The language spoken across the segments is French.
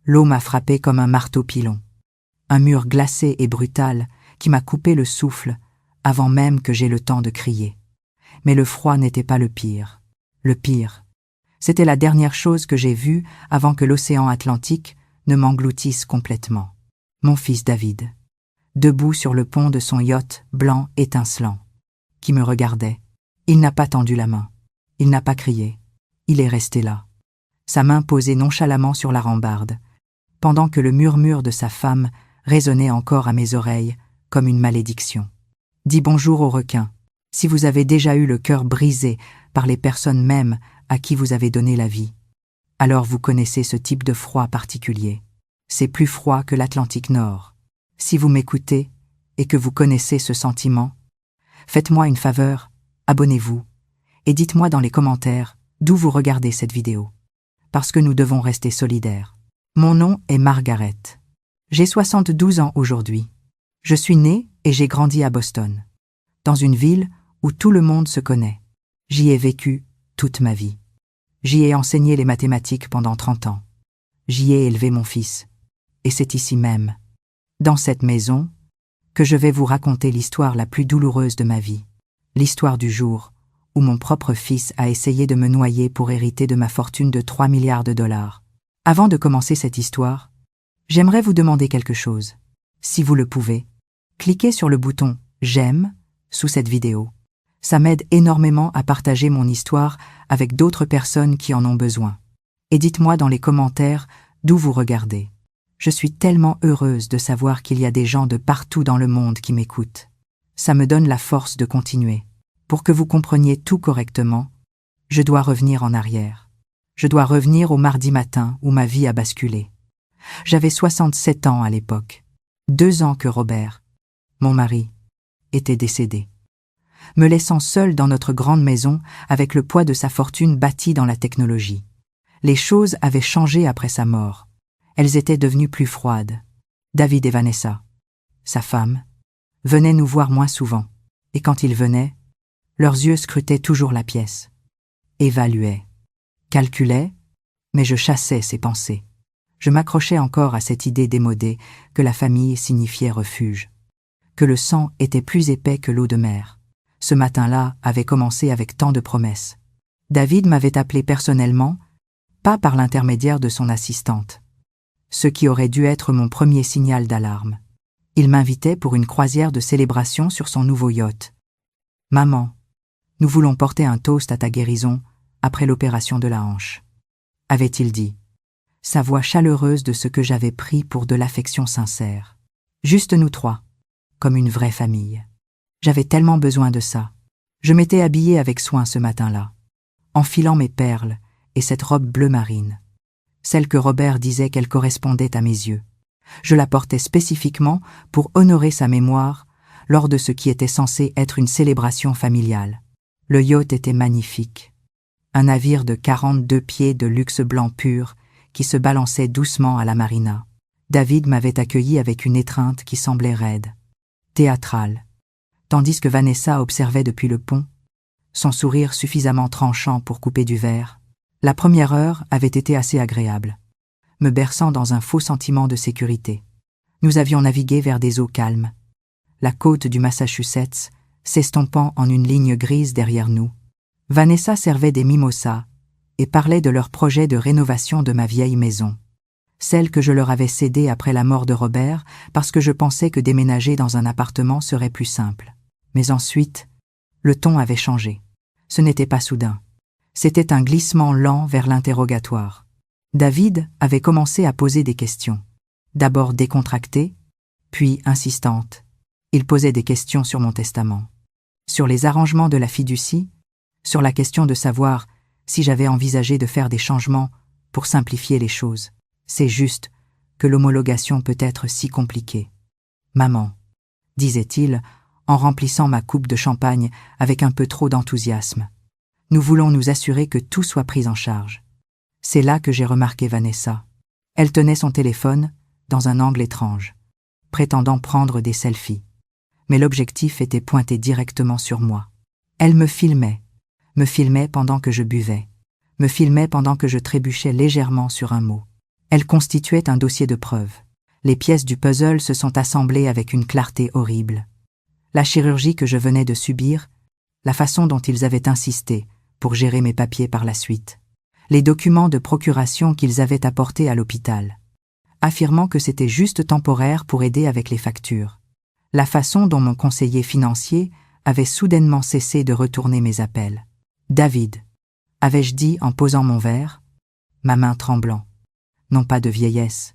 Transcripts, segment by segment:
L'eau m'a frappé comme un marteau pilon. Un mur glacé et brutal qui m'a coupé le souffle avant même que j'aie le temps de crier. Mais le froid n'était pas le pire. Le pire, c'était la dernière chose que j'ai vue avant que l'océan Atlantique ne m'engloutisse complètement. Mon fils David, debout sur le pont de son yacht blanc étincelant, qui me regardait. Il n'a pas tendu la main. Il n'a pas crié. Il est resté là, sa main posée nonchalamment sur la rambarde, pendant que le murmure de sa femme résonnait encore à mes oreilles comme une malédiction. Dis bonjour aux requins, si vous avez déjà eu le cœur brisé par les personnes mêmes à qui vous avez donné la vie. Alors vous connaissez ce type de froid particulier. C'est plus froid que l'Atlantique Nord. Si vous m'écoutez et que vous connaissez ce sentiment, faites-moi une faveur, abonnez-vous et dites-moi dans les commentaires d'où vous regardez cette vidéo. Parce que nous devons rester solidaires. Mon nom est Margaret. J'ai 72 ans aujourd'hui. Je suis née et j'ai grandi à Boston, dans une ville où tout le monde se connaît. J'y ai vécu toute ma vie. J'y ai enseigné les mathématiques pendant 30 ans. J'y ai élevé mon fils. Et c'est ici même, dans cette maison, que je vais vous raconter l'histoire la plus douloureuse de ma vie. L'histoire du jour où mon propre fils a essayé de me noyer pour hériter de ma fortune de 3 milliards de dollars. Avant de commencer cette histoire, j'aimerais vous demander quelque chose. Si vous le pouvez, cliquez sur le bouton « J'aime » sous cette vidéo. Ça m'aide énormément à partager mon histoire avec d'autres personnes qui en ont besoin. Et dites-moi dans les commentaires d'où vous regardez. Je suis tellement heureuse de savoir qu'il y a des gens de partout dans le monde qui m'écoutent. Ça me donne la force de continuer. Pour que vous compreniez tout correctement, je dois revenir en arrière. Je dois revenir au mardi matin où ma vie a basculé. J'avais 67 ans à l'époque. 2 ans que Robert, mon mari, était décédé, me laissant seule dans notre grande maison avec le poids de sa fortune bâtie dans la technologie. Les choses avaient changé après sa mort. Elles étaient devenues plus froides. David et Vanessa, sa femme, venaient nous voir moins souvent, et quand ils venaient, leurs yeux scrutaient toujours la pièce, évaluaient, calculaient, mais je chassais ces pensées. Je m'accrochais encore à cette idée démodée que la famille signifiait refuge, que le sang était plus épais que l'eau de mer. Ce matin-là avait commencé avec tant de promesses. David m'avait appelé personnellement, pas par l'intermédiaire de son assistante, ce qui aurait dû être mon premier signal d'alarme. Il m'invitait pour une croisière de célébration sur son nouveau yacht. « Maman, nous voulons porter un toast à ta guérison après l'opération de la hanche, » avait-il dit, sa voix chaleureuse de ce que j'avais pris pour de l'affection sincère. Juste nous trois, comme une vraie famille. J'avais tellement besoin de ça. Je m'étais habillée avec soin ce matin-là, enfilant mes perles et cette robe bleu marine, celle que Robert disait qu'elle correspondait à mes yeux. Je la portais spécifiquement pour honorer sa mémoire lors de ce qui était censé être une célébration familiale. Le yacht était magnifique. Un navire de 42 pieds de luxe blanc pur qui se balançait doucement à la marina. David m'avait accueilli avec une étreinte qui semblait raide, théâtrale, tandis que Vanessa observait depuis le pont, son sourire suffisamment tranchant pour couper du verre. La première heure avait été assez agréable, me berçant dans un faux sentiment de sécurité. Nous avions navigué vers des eaux calmes, la côte du Massachusetts s'estompant en une ligne grise derrière nous. Vanessa servait des mimosas et parlait de leur projet de rénovation de ma vieille maison, celle que je leur avais cédée après la mort de Robert parce que je pensais que déménager dans un appartement serait plus simple. Mais ensuite, le ton avait changé. Ce n'était pas soudain. C'était un glissement lent vers l'interrogatoire. David avait commencé à poser des questions. D'abord décontractée, puis insistante. Il posait des questions sur mon testament, sur les arrangements de la fiducie, sur la question de savoir si j'avais envisagé de faire des changements pour simplifier les choses. C'est juste que l'homologation peut être si compliquée. « Maman », disait-il, en remplissant ma coupe de champagne avec un peu trop d'enthousiasme. « Nous voulons nous assurer que tout soit pris en charge. » C'est là que j'ai remarqué Vanessa. Elle tenait son téléphone dans un angle étrange, prétendant prendre des selfies. Mais l'objectif était pointé directement sur moi. Elle me filmait pendant que je buvais, me filmait pendant que je trébuchais légèrement sur un mot. Elle constituait un dossier de preuve. Les pièces du puzzle se sont assemblées avec une clarté horrible. La chirurgie que je venais de subir, la façon dont ils avaient insisté pour gérer mes papiers par la suite, les documents de procuration qu'ils avaient apportés à l'hôpital, affirmant que c'était juste temporaire pour aider avec les factures, la façon dont mon conseiller financier avait soudainement cessé de retourner mes appels. « David », avais-je dit en posant mon verre, ma main tremblant, non pas de vieillesse,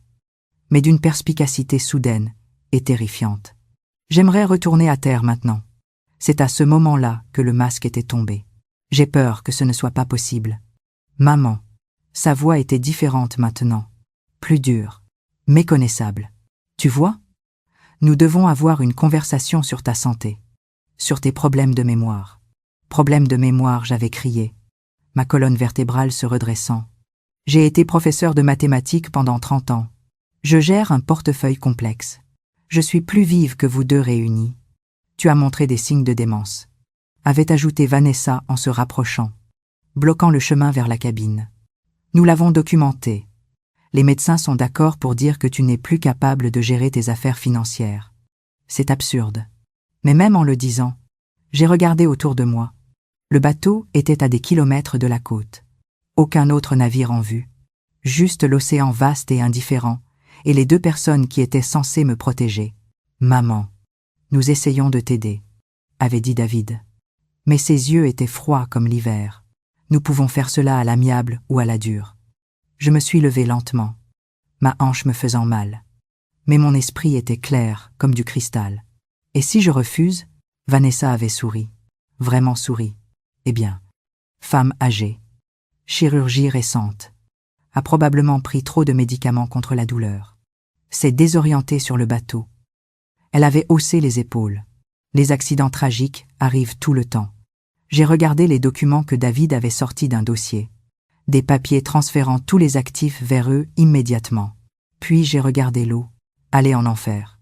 mais d'une perspicacité soudaine et terrifiante. J'aimerais retourner à terre maintenant. C'est à ce moment-là que le masque était tombé. J'ai peur que ce ne soit pas possible. Maman. Sa voix était différente maintenant, plus dure, méconnaissable. Tu vois? Nous devons avoir une conversation sur ta santé, sur tes problèmes de mémoire. Problèmes de mémoire, j'avais crié, ma colonne vertébrale se redressant. J'ai été professeur de mathématiques pendant 30 ans. Je gère un portefeuille complexe. Je suis plus vive que vous deux réunis. Tu as montré des signes de démence, avait ajouté Vanessa en se rapprochant, bloquant le chemin vers la cabine. Nous l'avons documenté. Les médecins sont d'accord pour dire que tu n'es plus capable de gérer tes affaires financières. C'est absurde. Mais même en le disant, j'ai regardé autour de moi. Le bateau était à des kilomètres de la côte. Aucun autre navire en vue. Juste l'océan vaste et indifférent, et les deux personnes qui étaient censées me protéger. Maman. Nous essayons de t'aider, avait dit David. Mais ses yeux étaient froids comme l'hiver. Nous pouvons faire cela à l'amiable ou à la dure. Je me suis levée lentement, ma hanche me faisant mal. Mais mon esprit était clair comme du cristal. Et si je refuse? Vanessa avait souri. Vraiment souri. Eh bien, femme âgée, chirurgie récente, a probablement pris trop de médicaments contre la douleur. S'est désorientée sur le bateau. Elle avait haussé les épaules. Les accidents tragiques arrivent tout le temps. J'ai regardé les documents que David avait sortis d'un dossier. Des papiers transférant tous les actifs vers eux immédiatement. Puis j'ai regardé l'eau, aller en enfer.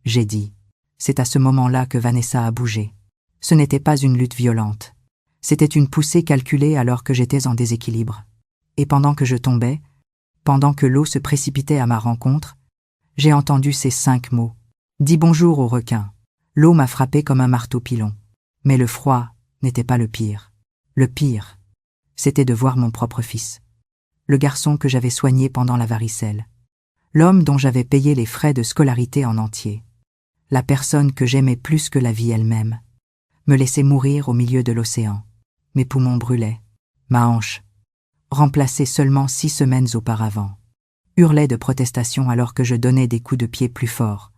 J'ai dit. C'est à ce moment-là que Vanessa a bougé. Ce n'était pas une lutte violente. C'était une poussée calculée alors que j'étais en déséquilibre. Et pendant que je tombais, pendant que l'eau se précipitait à ma rencontre, j'ai entendu ces 5 mots. Dis bonjour au requin. L'eau m'a frappé comme un marteau pilon. Mais le froid n'était pas le pire. Le pire, c'était de voir mon propre fils. Le garçon que j'avais soigné pendant la varicelle. L'homme dont j'avais payé les frais de scolarité en entier. La personne que j'aimais plus que la vie elle-même. Me laisser mourir au milieu de l'océan. Mes poumons brûlaient. Ma hanche, remplacée seulement 6 semaines auparavant, hurlait de protestation alors que je donnais des coups de pied plus forts,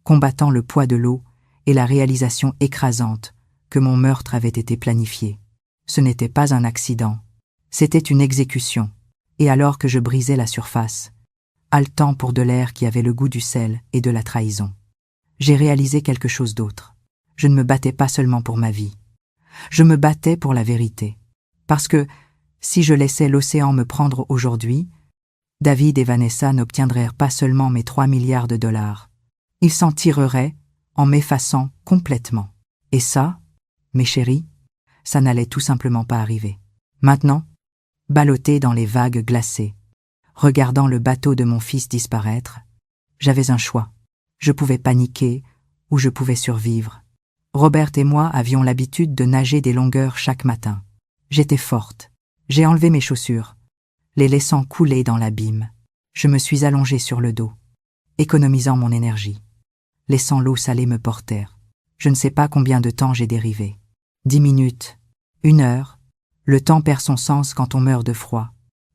combattant le poids de l'eau et la réalisation écrasante que mon meurtre avait été planifié. Ce n'était pas un accident, c'était une exécution, et alors que je brisais la surface, haletant pour de l'air qui avait le goût du sel et de la trahison, j'ai réalisé quelque chose d'autre. Je ne me battais pas seulement pour ma vie. Je me battais pour la vérité. Parce que, si je laissais l'océan me prendre aujourd'hui, David et Vanessa n'obtiendraient pas seulement mes 3 milliards de dollars. Ils s'en tireraient en m'effaçant complètement. Et ça, mes chéris, ça n'allait tout simplement pas arriver. Maintenant, ballotté dans les vagues glacées, regardant le bateau de mon fils disparaître, j'avais un choix. Je pouvais paniquer ou je pouvais survivre. Robert et moi avions l'habitude de nager des longueurs chaque matin. J'étais forte. J'ai enlevé mes chaussures, les laissant couler dans l'abîme. Je me suis allongée sur le dos, économisant mon énergie, laissant l'eau salée me porter. Je ne sais pas combien de temps j'ai dérivé. 10 minutes, 1 heure, le temps perd son sens quand on meurt de froid.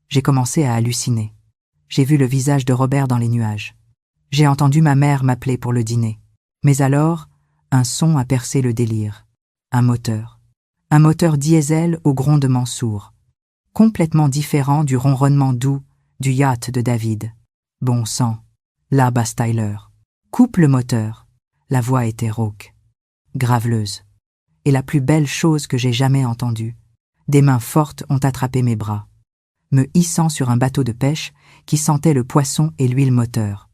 J'ai commencé à halluciner. J'ai vu le visage de Robert dans les nuages. J'ai entendu ma mère m'appeler pour le dîner. Mais alors, un son a percé le délire. Un moteur. Un moteur diesel au grondement sourd. Complètement différent du ronronnement doux du yacht de David. Bon sang. Là, Bass Tyler. Coupe le moteur. La voix était rauque, graveleuse. Et la plus belle chose que j'ai jamais entendue. Des mains fortes ont attrapé mes bras, me hissant sur un bateau de pêche qui sentait le poisson et l'huile moteur.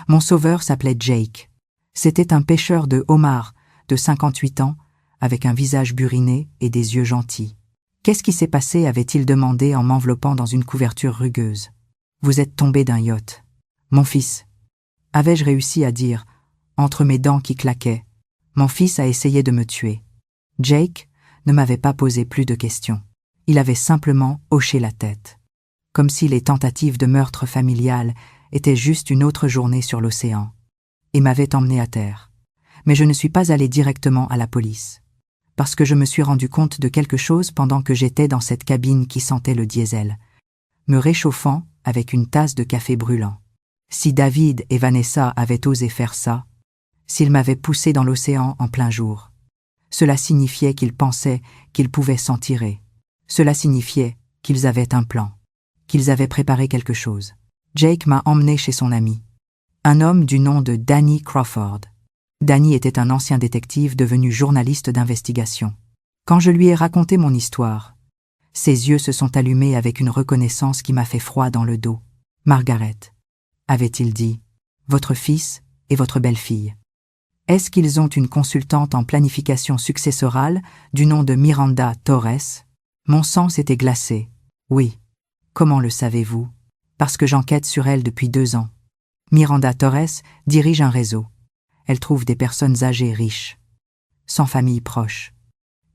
Mon sauveur s'appelait Jake. C'était un pêcheur de homards de 58 ans, avec un visage buriné et des yeux gentils. Qu'est-ce qui s'est passé, avait-il demandé en m'enveloppant dans une couverture rugueuse. Vous êtes tombé d'un yacht. Mon fils. Avais-je réussi à dire, entre mes dents qui claquaient, mon fils a essayé de me tuer. Jake ne m'avait pas posé plus de questions. Il avait simplement hoché la tête. Comme si les tentatives de meurtre familial étaient juste une autre journée sur l'océan. Et m'avait emmené à terre. Mais je ne suis pas allé directement à la police. Parce que je me suis rendu compte de quelque chose pendant que j'étais dans cette cabine qui sentait le diesel, me réchauffant avec une tasse de café brûlant. Si David et Vanessa avaient osé faire ça, s'ils m'avaient poussé dans l'océan en plein jour, cela signifiait qu'ils pensaient qu'ils pouvaient s'en tirer. Cela signifiait qu'ils avaient un plan, qu'ils avaient préparé quelque chose. Jake m'a emmené chez son ami, un homme du nom de Danny Crawford. Danny était un ancien détective devenu journaliste d'investigation. Quand je lui ai raconté mon histoire, ses yeux se sont allumés avec une reconnaissance qui m'a fait froid dans le dos. « Margaret », avait-il dit, « votre fils et votre belle-fille. Est-ce qu'ils ont une consultante en planification successorale du nom de Miranda Torres ?» Mon sang s'était glacé. « Oui. Comment le savez-vous ? » Parce que j'enquête sur elle depuis 2 ans. Miranda Torres dirige un réseau. Elle trouve des personnes âgées riches, sans famille proche,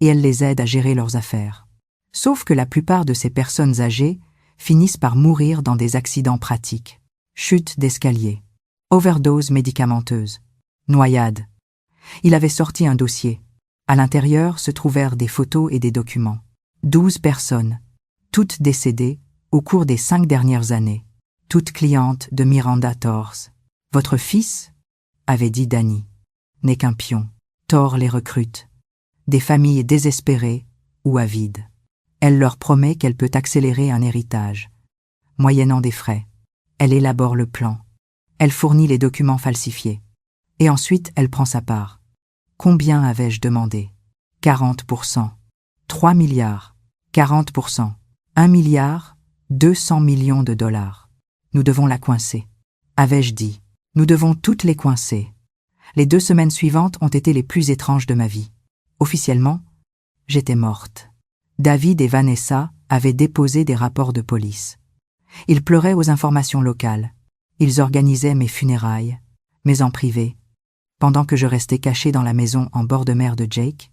et elle les aide à gérer leurs affaires. Sauf que la plupart de ces personnes âgées finissent par mourir dans des accidents pratiques. Chute d'escalier, overdose médicamenteuse, noyade. Il avait sorti un dossier. À l'intérieur se trouvèrent des photos et des documents. 12 personnes, toutes décédées au cours des 5 dernières années, toutes clientes de Miranda Torres. « Votre fils, » avait dit Danny, « n'est qu'un pion. Thor les recrute. Des familles désespérées ou avides. Elle leur promet qu'elle peut accélérer un héritage, moyennant des frais. Elle élabore le plan. Elle fournit les documents falsifiés. Et ensuite, elle prend sa part. Combien avais-je demandé ? 40%. 3 milliards. 40%. 1 milliard, 200 millions de dollars. Nous devons la coincer. Avais-je dit. Nous devons toutes les coincer. Les 2 semaines suivantes ont été les plus étranges de ma vie. Officiellement, j'étais morte. David et Vanessa avaient déposé des rapports de police. Ils pleuraient aux informations locales. Ils organisaient mes funérailles, mais en privé. Pendant que je restais caché dans la maison en bord de mer de Jake,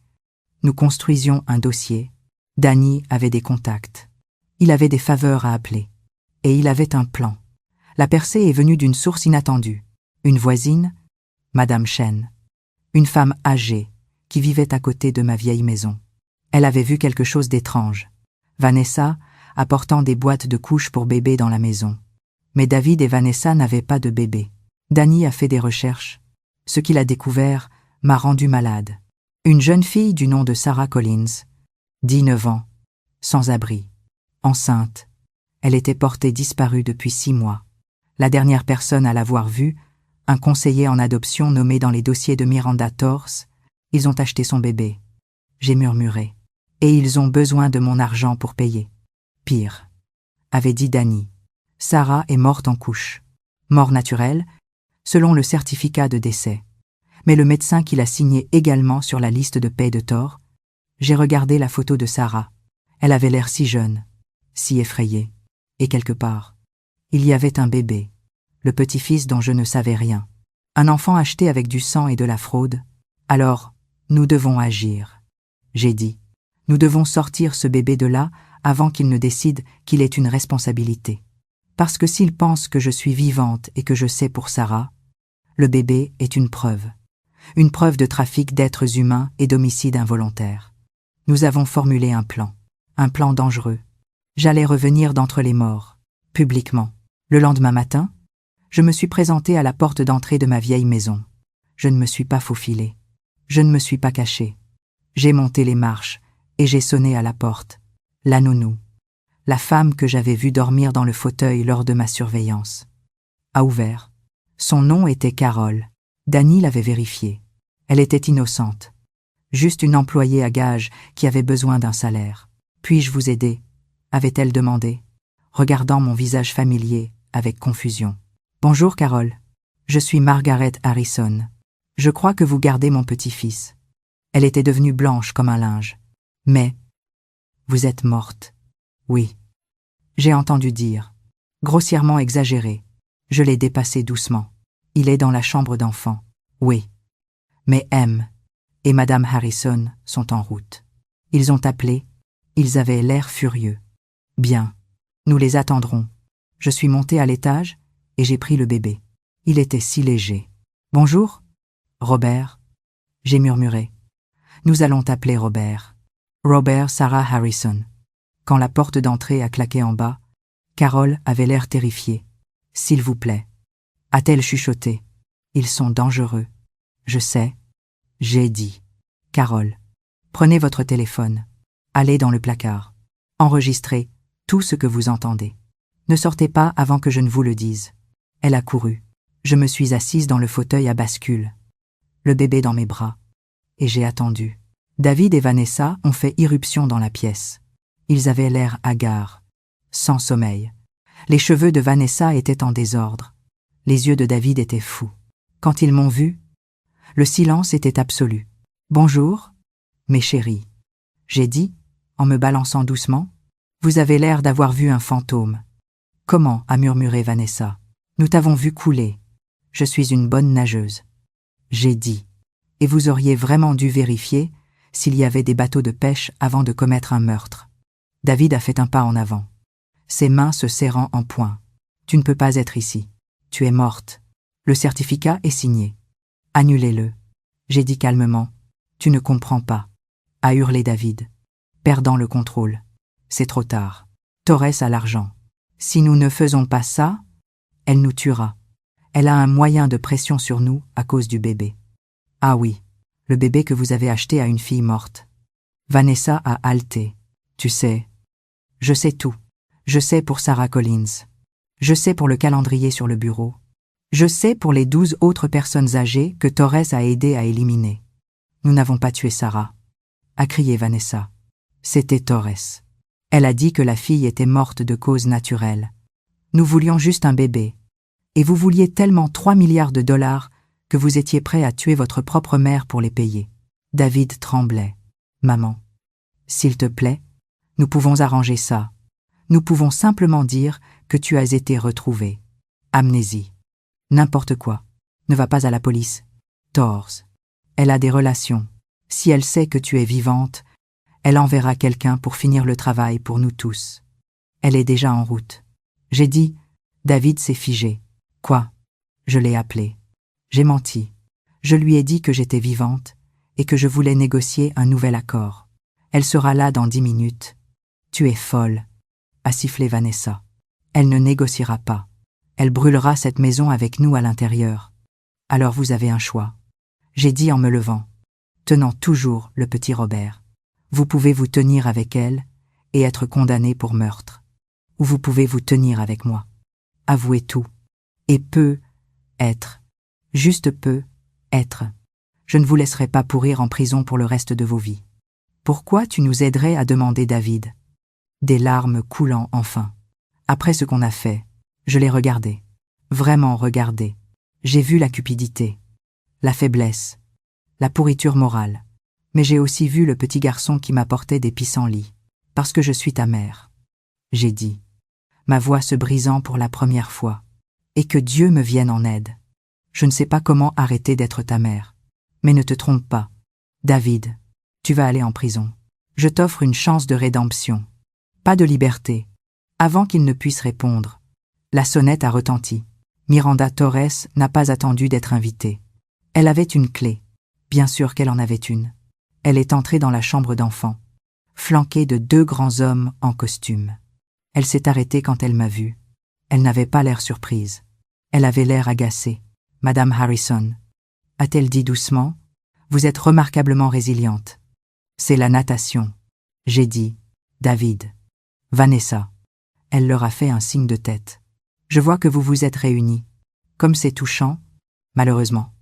nous construisions un dossier. Danny avait des contacts. Il avait des faveurs à appeler. Et il avait un plan. La percée est venue d'une source inattendue. Une voisine, Madame Chen. Une femme âgée qui vivait à côté de ma vieille maison. Elle avait vu quelque chose d'étrange. Vanessa apportant des boîtes de couches pour bébé dans la maison. Mais David et Vanessa n'avaient pas de bébé. Danny a fait des recherches. Ce qu'il a découvert m'a rendu malade. Une jeune fille du nom de Sarah Collins, 19 ans, sans abri, enceinte. Elle était portée disparue depuis 6 mois. La dernière personne à l'avoir vue, un conseiller en adoption nommé dans les dossiers de Miranda Torres, ils ont acheté son bébé. J'ai murmuré. Et ils ont besoin de mon argent pour payer. Pire, avait dit Danny. Sarah est morte en couche. Mort naturelle, selon le certificat de décès. Mais le médecin qui l'a signé également sur la liste de paie de tort, j'ai regardé la photo de Sarah. Elle avait l'air si jeune, si effrayée. Et quelque part, il y avait un bébé, le petit-fils dont je ne savais rien. Un enfant acheté avec du sang et de la fraude. Alors, nous devons agir. J'ai dit, nous devons sortir ce bébé de là avant qu'il ne décide qu'il est une responsabilité. Parce que s'il pense que je suis vivante et que je sais pour Sarah, le bébé est une preuve de trafic d'êtres humains et d'homicide involontaire. Nous avons formulé un plan dangereux. J'allais revenir d'entre les morts, publiquement. Le lendemain matin, je me suis présenté à la porte d'entrée de ma vieille maison. Je ne me suis pas faufilé. Je ne me suis pas caché. J'ai monté les marches et j'ai sonné à la porte. La nounou, la femme que j'avais vue dormir dans le fauteuil lors de ma surveillance, a ouvert. Son nom était Carole. Danny l'avait vérifié. Elle était innocente. Juste une employée à gages qui avait besoin d'un salaire. « Puis-je vous aider ?» avait-elle demandé, regardant mon visage familier avec confusion. « Bonjour Carole, je suis Margaret Harrison. Je crois que vous gardez mon petit-fils. » Elle était devenue blanche comme un linge. « Mais, vous êtes morte. » « Oui. » J'ai entendu dire. Grossièrement exagéré. Je l'ai dépassé doucement. Il est dans la chambre d'enfant. Oui. Mais M. et Madame Harrison sont en route. Ils ont appelé. Ils avaient l'air furieux. Bien. Nous les attendrons. Je suis montée à l'étage et j'ai pris le bébé. Il était si léger. Bonjour, Robert. J'ai murmuré. Nous allons t'appeler Robert. Robert Sarah Harrison. Quand la porte d'entrée a claqué en bas, Carole avait l'air terrifiée. S'il vous plaît. A-t-elle chuchoté. Ils sont dangereux. Je sais. J'ai dit. Carole. Prenez votre téléphone. Allez dans le placard. Enregistrez tout ce que vous entendez. Ne sortez pas avant que je ne vous le dise. Elle a couru. Je me suis assise dans le fauteuil à bascule. Le bébé dans mes bras. Et j'ai attendu. David et Vanessa ont fait irruption dans la pièce. Ils avaient l'air hagards, sans sommeil. Les cheveux de Vanessa étaient en désordre. Les yeux de David étaient fous. Quand ils m'ont vu, le silence était absolu. « Bonjour, mes chéris. » J'ai dit, en me balançant doucement. « Vous avez l'air d'avoir vu un fantôme. »« Comment ?» a murmuré Vanessa. « Nous t'avons vu couler. Je suis une bonne nageuse. » J'ai dit. « Et vous auriez vraiment dû vérifier s'il y avait des bateaux de pêche avant de commettre un meurtre. » David a fait un pas en avant, ses mains se serrant en poing. « Tu ne peux pas être ici. Tu es morte. Le certificat est signé. Annulez-le. » J'ai dit calmement. « Tu ne comprends pas. » a hurlé David, perdant le contrôle. C'est trop tard. Torres a l'argent. Si nous ne faisons pas ça, elle nous tuera. Elle a un moyen de pression sur nous à cause du bébé. Ah oui, le bébé que vous avez acheté à une fille morte. Vanessa a haleté. Tu sais. Je sais tout. Je sais pour Sarah Collins. Je sais pour le calendrier sur le bureau. Je sais pour les 12 autres personnes âgées que Torres a aidé à éliminer. Nous n'avons pas tué Sarah, a crié Vanessa. C'était Torres. Elle a dit que la fille était morte de cause naturelle. Nous voulions juste un bébé. Et vous vouliez tellement 3 milliards de dollars que vous étiez prêt à tuer votre propre mère pour les payer. David tremblait. Maman, s'il te plaît, nous pouvons arranger ça. Nous pouvons simplement dire que tu as été retrouvée. Amnésie. N'importe quoi. Ne va pas à la police. Tors. Elle a des relations. Si elle sait que tu es vivante, elle enverra quelqu'un pour finir le travail pour nous tous. Elle est déjà en route. J'ai dit, David s'est figé. Quoi? Je l'ai appelé. J'ai menti. Je lui ai dit que j'étais vivante et que je voulais négocier un nouvel accord. Elle sera là dans 10 minutes. Tu es folle, a sifflé Vanessa. Elle ne négociera pas. Elle brûlera cette maison avec nous à l'intérieur. Alors vous avez un choix. J'ai dit en me levant, tenant toujours le petit Robert. Vous pouvez vous tenir avec elle et être condamné pour meurtre. Ou vous pouvez vous tenir avec moi. Avouez tout. Et peut être. Juste peut être. Je ne vous laisserai pas pourrir en prison pour le reste de vos vies. Pourquoi tu nous aiderais à demander David? Des larmes coulant enfin. Après ce qu'on a fait, je l'ai regardé. Vraiment regardé. J'ai vu la cupidité, la faiblesse, la pourriture morale. Mais j'ai aussi vu le petit garçon qui m'apportait des pissenlits. Parce que je suis ta mère. J'ai dit, ma voix se brisant pour la première fois. Et que Dieu me vienne en aide. Je ne sais pas comment arrêter d'être ta mère. Mais ne te trompe pas. David, tu vas aller en prison. Je t'offre une chance de rédemption. Pas de liberté. Avant qu'il ne puisse répondre, la sonnette a retenti. Miranda Torres n'a pas attendu d'être invitée. Elle avait une clé. Bien sûr qu'elle en avait une. Elle est entrée dans la chambre d'enfant, flanquée de 2 grands hommes en costume. Elle s'est arrêtée quand elle m'a vue. Elle n'avait pas l'air surprise. Elle avait l'air agacée. « Madame Harrison », a-t-elle dit doucement, « vous êtes remarquablement résiliente. C'est la natation. » J'ai dit, « David. » « Vanessa. » Elle leur a fait un signe de tête. « Je vois que vous vous êtes réunis. Comme c'est touchant, malheureusement.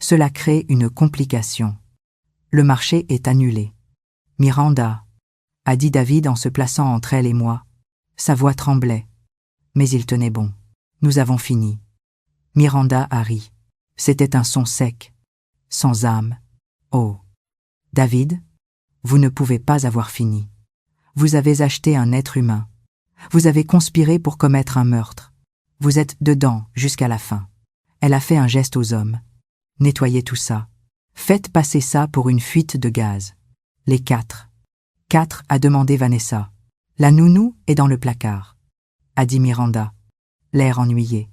Cela crée une complication. Le marché est annulé. »« Miranda, » a dit David en se plaçant entre elle et moi. Sa voix tremblait. Mais il tenait bon. « Nous avons fini. » Miranda a ri. C'était un son sec, sans âme. « Oh. David, vous ne pouvez pas avoir fini. Vous avez acheté un être humain. Vous avez conspiré pour commettre un meurtre. Vous êtes dedans jusqu'à la fin. Elle a fait un geste aux hommes. Nettoyez tout ça. Faites passer ça pour une fuite de gaz. Les 4. 4, a demandé Vanessa. La nounou est dans le placard, a dit Miranda, l'air ennuyé.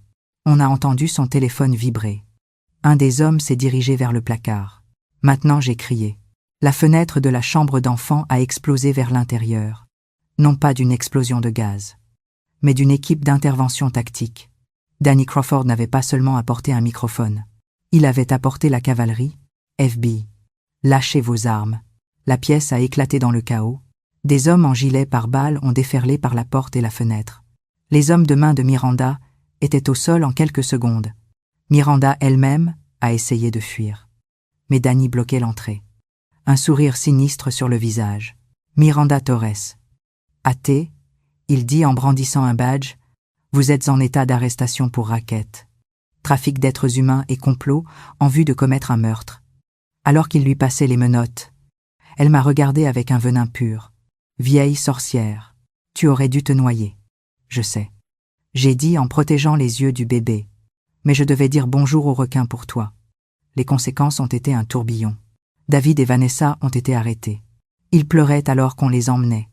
On a entendu son téléphone vibrer. Un des hommes s'est dirigé vers le placard. Maintenant j'ai crié. La fenêtre de la chambre d'enfant a explosé vers l'intérieur. Non pas d'une explosion de gaz, mais d'une équipe d'intervention tactique. Danny Crawford n'avait pas seulement apporté un microphone. Il avait apporté la cavalerie, FBI. Lâchez vos armes. La pièce a éclaté dans le chaos. Des hommes en gilet pare-balles ont déferlé par la porte et la fenêtre. Les hommes de main de Miranda étaient au sol en quelques secondes. Miranda elle-même a essayé de fuir. Mais Danny bloquait l'entrée. Un sourire sinistre sur le visage. Miranda Torres. Athée, il dit en brandissant un badge, vous êtes en état d'arrestation pour racket, trafic d'êtres humains et complot en vue de commettre un meurtre. Alors qu'il lui passait les menottes, elle m'a regardé avec un venin pur. Vieille sorcière, tu aurais dû te noyer. Je sais. J'ai dit en protégeant les yeux du bébé. Mais je devais dire bonjour au requin pour toi. Les conséquences ont été un tourbillon. David et Vanessa ont été arrêtés. Ils pleuraient alors qu'on les emmenait.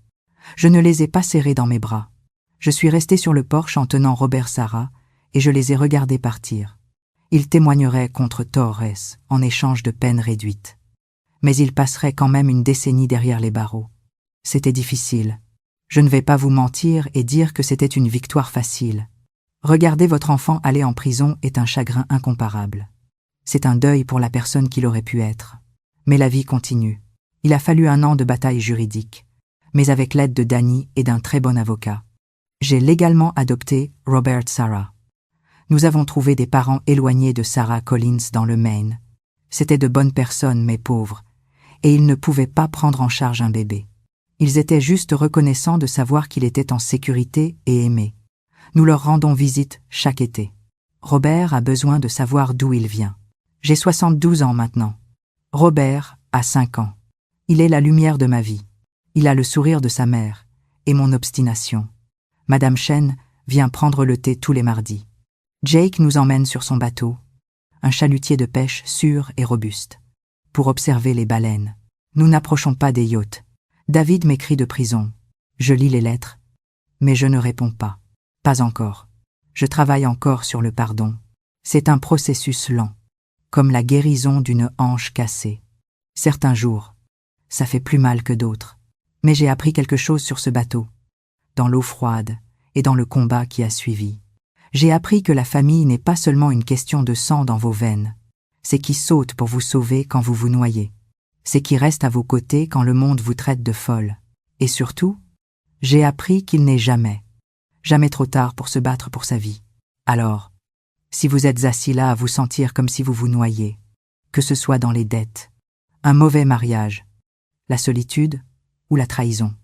Je ne les ai pas serrés dans mes bras. Je suis resté sur le porche en tenant Robert Sarah et je les ai regardés partir. Ils témoigneraient contre Torres en échange de peines réduites. Mais ils passeraient quand même une décennie derrière les barreaux. C'était difficile. Je ne vais pas vous mentir et dire que c'était une victoire facile. Regarder votre enfant aller en prison est un chagrin incomparable. C'est un deuil pour la personne qu'il aurait pu être. Mais la vie continue. Il a fallu 1 an de bataille juridique, mais avec l'aide de Danny et d'un très bon avocat. J'ai légalement adopté Robert Sarah. Nous avons trouvé des parents éloignés de Sarah Collins dans le Maine. C'étaient de bonnes personnes mais pauvres, et ils ne pouvaient pas prendre en charge un bébé. Ils étaient juste reconnaissants de savoir qu'il était en sécurité et aimé. Nous leur rendons visite chaque été. Robert a besoin de savoir d'où il vient. J'ai 72 ans maintenant. Robert a 5 ans. Il est la lumière de ma vie. Il a le sourire de sa mère et mon obstination. Madame Chen vient prendre le thé tous les mardis. Jake nous emmène sur son bateau, un chalutier de pêche sûr et robuste, pour observer les baleines. Nous n'approchons pas des yachts. David m'écrit de prison. Je lis les lettres, mais je ne réponds pas. Pas encore. Je travaille encore sur le pardon. C'est un processus lent, comme la guérison d'une hanche cassée. Certains jours, ça fait plus mal que d'autres. Mais j'ai appris quelque chose sur ce bateau, dans l'eau froide et dans le combat qui a suivi. J'ai appris que la famille n'est pas seulement une question de sang dans vos veines. C'est qui saute pour vous sauver quand vous vous noyez. C'est qui reste à vos côtés quand le monde vous traite de folle. Et surtout, j'ai appris qu'il n'est jamais trop tard pour se battre pour sa vie. Alors, si vous êtes assis là à vous sentir comme si vous vous noyiez, que ce soit dans les dettes, un mauvais mariage, la solitude ou la trahison,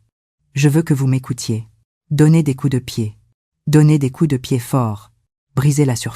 je veux que vous m'écoutiez. Donnez des coups de pied. Donnez des coups de pied forts. Brisez la surface.